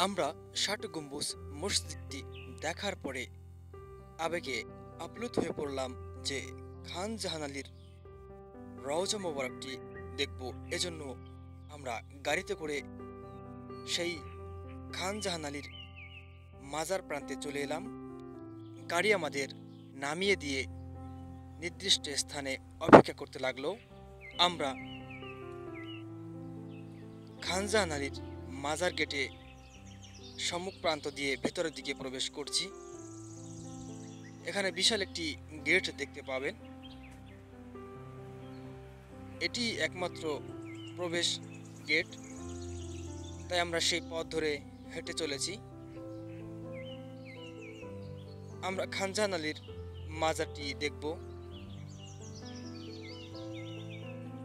আমরা ষাট গম্বুজ মসজিদটি দেখার পরে আবেগে আপ্লুত হয়ে পড়লাম যে খান জাহান আলীর রওজা মোবারকটি দেখব। এজন্য আমরা গাড়িতে করে সেই খান জাহান আলীর মাজার প্রান্তে চলে এলাম। গাড়ি আমাদের নামিয়ে দিয়ে নির্দিষ্ট স্থানে অপেক্ষা করতে লাগলো। আমরা খান জাহান আলীর মাজার গেটে সম্মুখ প্রান্ত দিয়ে ভেতরের দিকে প্রবেশ করছি। এখানে বিশাল একটি গেট দেখতে পাবেন। এটি একমাত্র প্রবেশ গেট, তাই আমরা সেই পথ ধরে হেঁটে চলেছি। আমরা খান জাহান আলীর মাজারটি দেখব।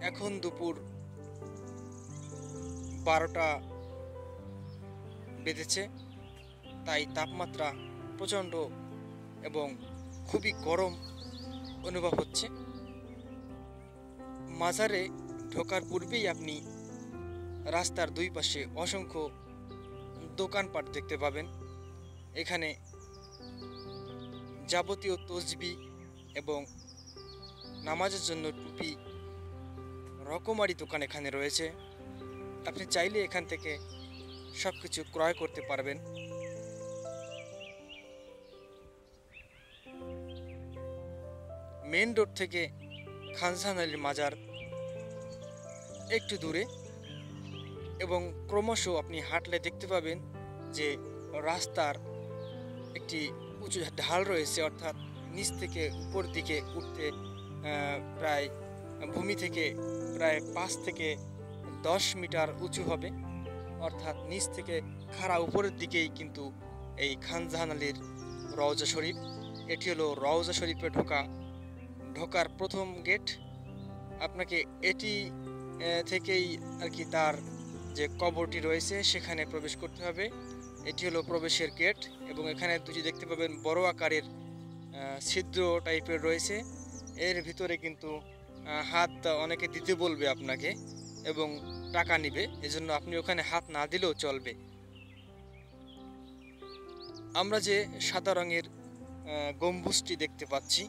এখন দুপুর 12টা বেজেছে, তাই তাপমাত্রা প্রচণ্ড এবং খুবই গরম অনুভব হচ্ছে। মাজারে ঢোকার পূর্বেই আপনি রাস্তার দুই পাশে অসংখ্য দোকানপাট দেখতে পাবেন। এখানে যাবতীয় তসবি এবং নামাজের জন্য টুপি রকমারি দোকান এখানে রয়েছে। আপনি চাইলে এখান থেকে সব কিছু ক্রয় করতে পারবেন। মেন রোড থেকে খান জাহান আলীর মাজার একটু দূরে, এবং ক্রমশ আপনি হাঁটলে দেখতে পাবেন যে রাস্তার একটি উঁচু ঢাল রয়েছে, অর্থাৎ নিচ থেকে উপর দিকে উঠতে প্রায় ভূমি থেকে প্রায় 5 থেকে 10 মিটার উঁচু হবে। অর্থাৎ নিচ থেকে খাড়া উপরের দিকেই কিন্তু এই খান জাহান আলীর রওজা শরীফ। এটি হলো রওজা শরীফে ঢোকার প্রথম গেট। আপনাকে এটি থেকেই আর কি তার যে কবরটি রয়েছে সেখানে প্রবেশ করতে হবে। এটি হলো প্রবেশের গেট, এবং এখানে দুটি দেখতে পাবেন বড় আকারের ছিদ্র টাইপের রয়েছে। এর ভিতরে কিন্তু হাত অনেকে দিতে বলবে আপনাকে এবং টাকা নিবে, এজন্য আপনি ওখানে হাত না দিলেও চলবে। আমরা যে সাদা রঙের গম্বুজটি দেখতে পাচ্ছি,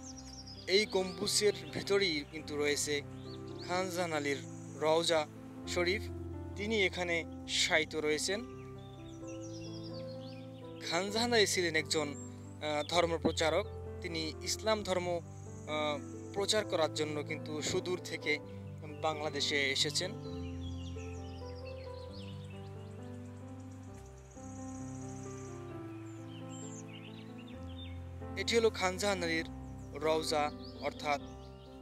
এই গম্বুজের ভিতরেই কিন্তু রয়েছে খান জাহান আলীর রওজা শরীফ। তিনি এখানে শায়িত রয়েছেন। খান জাহান আলী ছিলেন একজন ধর্মপ্রচারক। তিনি ইসলাম ধর্ম প্রচার করার জন্য কিন্তু সুদূর থেকে বাংলাদেশে এসেছেন। এটি হলো খান জাহান আলীর রওজা, অর্থাৎ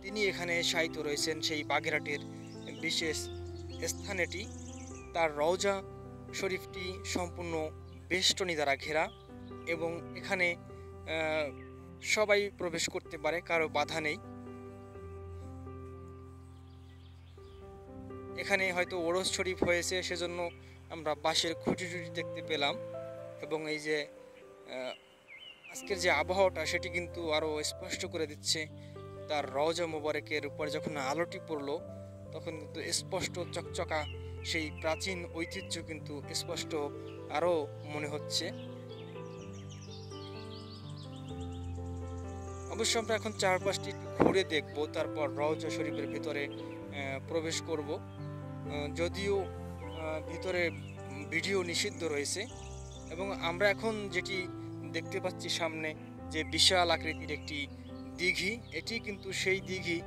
তিনি এখানে শায়িত রয়েছেন সেই বাগেরহাটের বিশেষ স্থান এটি। তার রওজা শরীফটি সম্পূর্ণ বেষ্টনী দ্বারা ঘেরা, এবং এখানে সবাই প্রবেশ করতে পারে, কারো বাধা নেই। এখানে হয়তো ওরস শরীফ হয়েছে, সেজন্য আমরা বাঁশের খুঁটি টুটি দেখতে পেলাম। এবং এই যে আজকের যে আবহাওয়াটা সেটি কিন্তু আরও স্পষ্ট করে দিচ্ছে। তার রওজা মোবারকের উপর যখন আলোটি পড়লো, তখন কিন্তু স্পষ্ট চকচকা সেই প্রাচীন ঐতিহ্য কিন্তু স্পষ্ট আরও মনে হচ্ছে। অবশ্য আমরা এখন চারপাশটি একটু ঘুরে দেখব, তারপর রওজা শরীফের ভিতরে প্রবেশ করব। যদিও ভিতরে ভিডিও নিষিদ্ধ রয়েছে, এবং আমরা এখন যেটি দেখতে পাচ্ছি সামনে যে বিশাল আকৃতির একটি দিঘি, এটি কিন্তু সেই দিঘি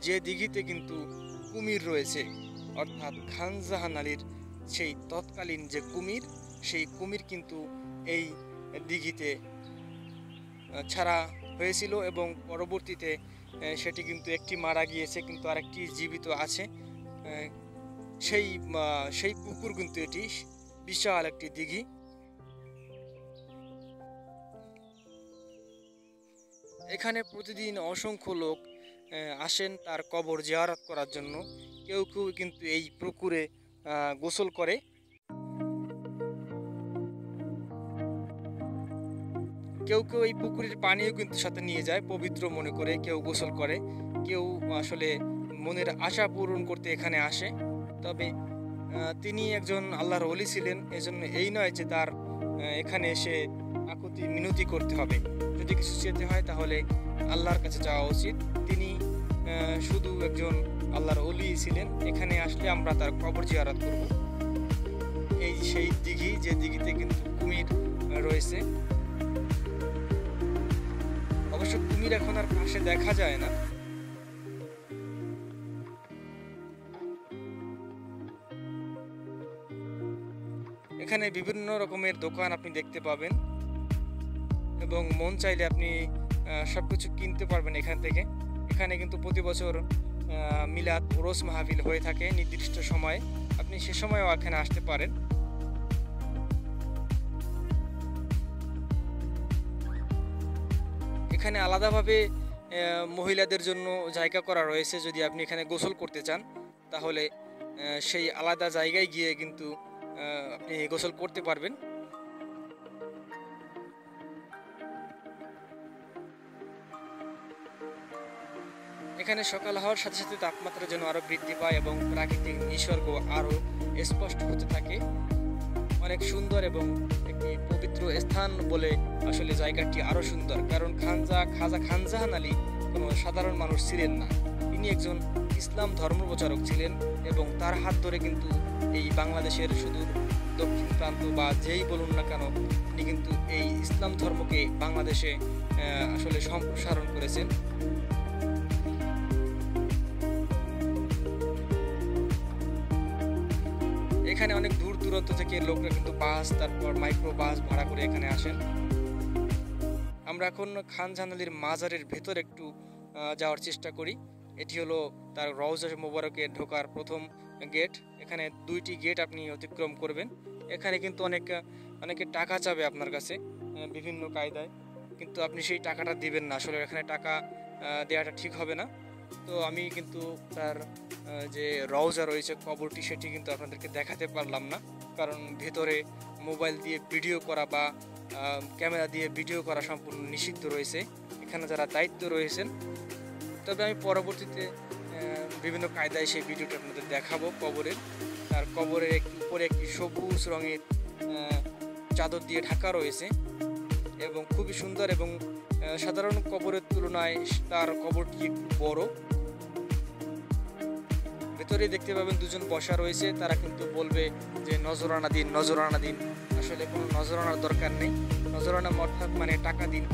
যে দিঘিতে কিন্তু কুমির রয়েছে, অর্থাৎ খান জাহান আলীর সেই তৎকালীন যে কুমির, সেই কুমির কিন্তু এই দিঘিতে ছাড়া হয়েছিল, এবং পরবর্তীতে সেটি কিন্তু একটি মারা গিয়েছে, কিন্তু আরেকটি জীবিত আছে। সেই পুকুর কিন্তু এটি বিশাল একটি দিঘি। এখানে প্রতিদিন অসংখ্য লোক আসেন তার কবর জিয়ারত করার জন্য। কেউ কেউ কিন্তু এই পুকুরে গোসল করে। কেউ কেউ এই পুকুরের পানিও কিন্তু সাথে নিয়ে যায়, পবিত্র মনে করে কেউ গোসল করে, কেউ আসলে মনের আশা পূরণ করতে এখানে আসে। তবে তিনি একজন আল্লাহর ওলি ছিলেন। এজন্য এই নয় যে তার এখানে এসে আকুতি মিনতি করতে হবে। যদি কিছু চেতে হয় তাহলে আল্লাহর কাছে যাওয়া উচিত। তিনি শুধু একজন আল্লাহর ওলি ছিলেন। এখানে আসলে আমরা তার কবর জিয়ারত করব। এই সেই দিঘি, যে দিঘিতে কিন্তু কুমির রয়েছে। অবশ্য কুমির এখন আর পাশে দেখা যায় না। এখানে বিভিন্ন রকমের দোকান আপনি দেখতে পাবেন এবং মন চাইলে আপনি সবকিছু কিনতে পারবেন এখান থেকে। এখানে কিন্তু প্রতি বছর মিলাদ উরুস মাহফিল হয়ে থাকে নির্দিষ্ট সময়ে। আপনি সে সময়ও এখানে আসতে পারেন। এখানে আলাদাভাবে মহিলাদের জন্য জায়গা করা রয়েছে। যদি আপনি এখানে গোসল করতে চান তাহলে সেই আলাদা জায়গায় গিয়ে কিন্তু আপনি গোসল করতে পারবেন। এখানে সকাল হওয়ার সাথে সাথে তাপমাত্রা যেন আরো বৃদ্ধি পায় এবং প্রাকৃতিক নিসর্গ আরো স্পষ্ট হতে থাকে। অনেক সুন্দর এবং একটি পবিত্র স্থান বলে আসলে জায়গাটি আরো সুন্দর, কারণ খাজা খান জাহান আলী কোনো সাধারণ মানুষ ছিলেন না। তিনি একজন ইসলাম ধর্ম প্রচারক ছিলেন এবং তার হাত ধরে কিন্তু এই বাংলাদেশের সুদূর দক্ষিণ প্রান্ত বা যেই বলুন না কেন, তিনি কিন্তু এই ইসলাম ধর্মকে বাংলাদেশে আসলে সম্প্রসারণ করেছেন। এখানে অনেক দূর দূরান্ত থেকে লোকরা কিন্তু বাস, তারপর মাইক্রো বাস ভাড়া করে এখানে আসেন। আমরা এখন খান জাহান আলীর মাজারের ভেতর একটু যাওয়ার চেষ্টা করি। এটি হলো তার রওজা মোবারকে ঢোকার প্রথম গেট। এখানে 2টি গেট আপনি অতিক্রম করবেন। এখানে কিন্তু অনেকে টাকা চাবে আপনার কাছে বিভিন্ন কায়দায়, কিন্তু আপনি সেই টাকাটা দিবেন না। আসলে এখানে টাকা দেওয়াটা ঠিক হবে না। তো আমি কিন্তু তার যে রওজা রয়েছে, কবরটি, সেটি কিন্তু আপনাদেরকে দেখাতে পারলাম না, কারণ ভেতরে মোবাইল দিয়ে ভিডিও করা বা ক্যামেরা দিয়ে ভিডিও করা সম্পূর্ণ নিষিদ্ধ রয়েছে এখানে যারা দায়িত্ব রয়েছেন। তবে আমি পরবর্তীতে বিভিন্ন কায়দায় সেই ভিডিওটা আপনাদের দেখাবো কবরের। তার কবরের উপরে একটি সবুজ রঙের চাদর দিয়ে ঢাকা রয়েছে এবং খুবই সুন্দর, এবং সাধারণ কবরের তুলনায় তার কবরটি একটু বড়। ভেতরে দেখতে পাবেন দুজন বসা রয়েছে, তারা কিন্তু বলবে যে নজরানা দিন, নজরানা দিন। আসলে কোনো নজরানার দরকার নেই। নজরানা অর্থাৎ মানে টাকা দিন।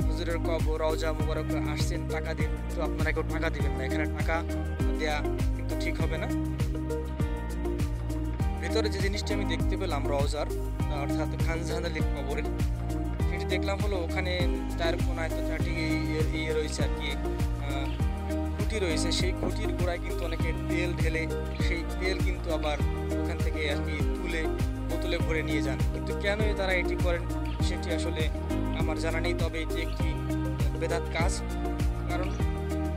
হুজুরের কবর রওজা মুবারক আসছেন, টাকা দিন। তো আপনারা কেউ টাকা দিবেন না, এখানে টাকা দেয়া কিন্তু ঠিক হবে না। ভেতরে যে জিনিসটি আমি দেখতে পেলাম রওজার, অর্থাৎ খান জাহান আলীর কবরের, সেটি দেখলাম হলো ওখানে চার কোনায় তো 4টি ইয়ে রয়েছে আর কি, খুঁটি রয়েছে। সেই খুঁটির গোড়ায় কিন্তু অনেকে তেল ঢেলে সেই তেল কিন্তু আবার ওখান থেকে আর কি তুলে বোতলে ভরে নিয়ে যান। কিন্তু কেন তারা এটি করেন সেটি আসলে আমার জানা নেই। তবে এটি একটি বেদাত কাজ, কারণ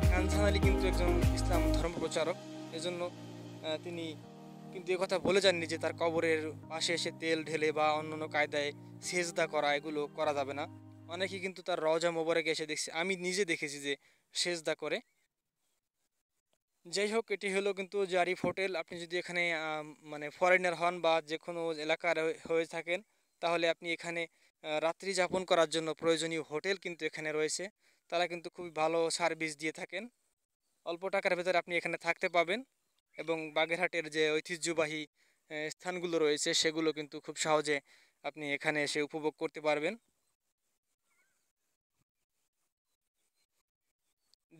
খান জাহান আলী কিন্তু একজন ইসলাম ধর্ম প্রচারক। এজন্য তিনি কিন্তু কথা বলে যাননি যে তার কবরের পাশে এসে তেল ঢেলে বা অন্যান্য কায়দায় সেজদা করা, এগুলো করা যাবে না। অনেকে কিন্তু তার রওজা মোবারকে এসে দেখছি, আমি নিজে দেখেছি যে সেজদা করে। যাই হোক, এটি হলো কিন্তু জারিফ হোটেল। আপনি যদি এখানে মানে ফরেনার হন বা যে কোনো এলাকার হয়ে থাকেন, তাহলে আপনি এখানে রাত্রি যাপন করার জন্য প্রয়োজনীয় হোটেল কিন্তু এখানে রয়েছে। তারা কিন্তু খুবই ভালো সার্ভিস দিয়ে থাকেন। অল্প টাকার ভেতরে আপনি এখানে থাকতে পাবেন এবং বাগেরহাটের যে ঐতিহ্যবাহী স্থানগুলো রয়েছে সেগুলো কিন্তু খুব সহজে আপনি এখানে এসে উপভোগ করতে পারবেন।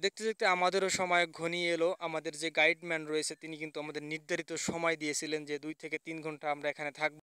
দেখতে দেখতে আমাদেরও সময় ঘনিয়ে এলো। আমাদের যে গাইডম্যান রয়েছে তিনি কিন্তু আমাদের নির্ধারিত সময় দিয়েছিলেন যে 2 থেকে 3 ঘন্টা আমরা এখানে থাকব।